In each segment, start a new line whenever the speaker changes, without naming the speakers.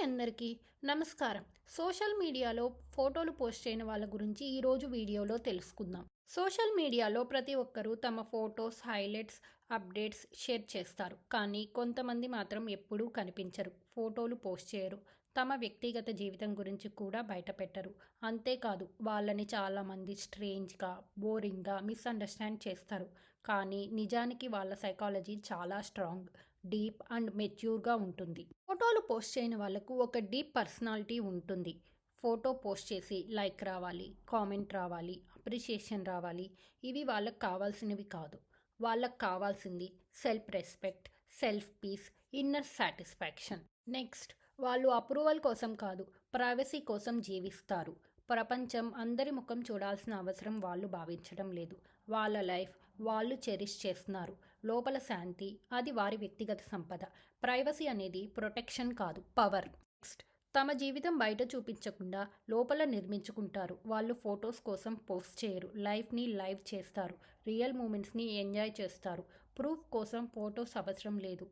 Hi అందరికీ నమస్కారం. Social మీడియాలో ఫోటోలు పోస్ట్ చేయని వాళ్ళ గురించి ఈరోజు వీడియోలో తెలుసుకుందాం. సోషల్ మీడియాలో ప్రతి ఒక్కరూ తమ ఫోటోస్, హైలైట్స్, అప్డేట్స్ షేర్ చేస్తారు. కానీ కొంతమంది మాత్రం ఎప్పుడూ కనిపించరు, ఫోటోలు పోస్ట్ చేయరు, తమ వ్యక్తిగత జీవితం గురించి కూడా బయటపెట్టరు. అంతేకాదు, వాళ్ళని చాలామంది స్ట్రేంజ్గా, బోరింగ్గా మిస్అండర్స్టాండ్ చేస్తారు. కానీ నిజానికి వాళ్ళ సైకాలజీ చాలా స్ట్రాంగ్, డీప్ అండ్ మెచ్యూర్గా ఉంటుంది. ఫోటోలు పోస్ట్ చేయని వాళ్ళకు ఒక డీప్ పర్సనాలిటీ ఉంటుంది. ఫోటో పోస్ట్ చేసి లైక్ రావాలి, కామెంట్ రావాలి, అప్రిషియేషన్ రావాలి, ఇవి వాళ్ళకు కావాల్సినవి కాదు. వాళ్ళకు కావాల్సింది self respect, self peace, inner satisfaction. Next, వాళ్ళు అప్రూవల్ కోసం కాదు, ప్రైవసీ కోసం జీవిస్తారు. ప్రపంచం అందరి ముఖం చూడాల్సిన అవసరం వాళ్ళు భావించడం లేదు. వాళ్ళ లైఫ్ వాళ్ళు చెరిష్ చేస్తున్నారు. లోపల శాంతి, అది వారి వ్యక్తిగత సంపద. ప్రైవసీ అనేది ప్రొటెక్షన్ కాదు, పవర్. నెక్స్ట్, తమ జీవితం బయట చూపించకుండా లోపల నిర్మించుకుంటారు. వాళ్ళు ఫొటోస్ కోసం పోస్ట్ చేయరు, లైఫ్ని లైవ్ చేస్తారు, రియల్ మూమెంట్స్ని ఎంజాయ్ చేస్తారు. ప్రూఫ్ కోసం ఫొటోస్ అవసరం లేదు.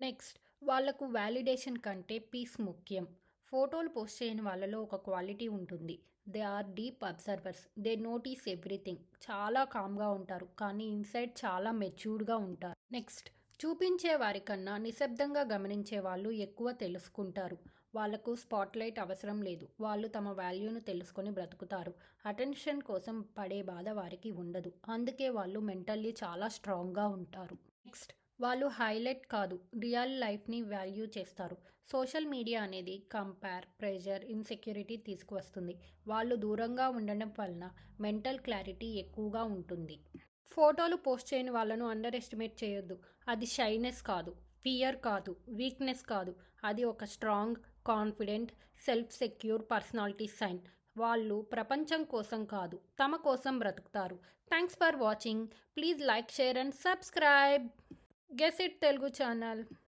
నెక్స్ట్, వాళ్లకు వ్యాలిడేషన్ కంటే పీస్ ముఖ్యం. ఫోటోలు పోస్ట్ చేయని వాళ్ళలో ఒక క్వాలిటీ ఉంటుంది. They are deep observers. They notice everything. చాలా కామ్గా ఉంటారు, కానీ ఇన్సైడ్ చాలా మెచ్యూర్డ్గా ఉంటారు. నెక్స్ట్, చూపించే వారికన్నా నిశ్శబ్దంగా గమనించే వాళ్ళు ఎక్కువ తెలుసుకుంటారు. వాళ్లకు స్పాట్లైట్ అవసరం లేదు. వాళ్ళు తమ వాల్యూను తెలుసుకొని బ్రతుకుతారు. అటెన్షన్ కోసం పడే బాధ వారికి ఉండదు. అందుకే వాళ్ళు మెంటల్లీ చాలా స్ట్రాంగ్గా ఉంటారు. నెక్స్ట్, వాళ్ళు హైలైట్ కాదు, రియల్ లైఫ్ని వాల్యూ చేస్తారు. సోషల్ మీడియా అనేది కంపేర్, ప్రెషర్, ఇన్సెక్యూరిటీ తీసుకువస్తుంది. వాళ్ళు దూరంగా ఉండడం వలన మెంటల్ క్లారిటీ ఎక్కువగా ఉంటుంది. ఫోటోలు పోస్ట్ చేయని వాళ్ళను అండర్ ఎస్టిమేట్ చేయొద్దు. అది షైనెస్ కాదు, ఫియర్ కాదు, వీక్నెస్ కాదు. అది ఒక strong, confident, self secure personality sign. వాళ్ళు ప్రపంచం కోసం కాదు, తమ కోసం బ్రతుకుతారు. Thanks for watching. Please like, share and subscribe. Guess it Telugu channel.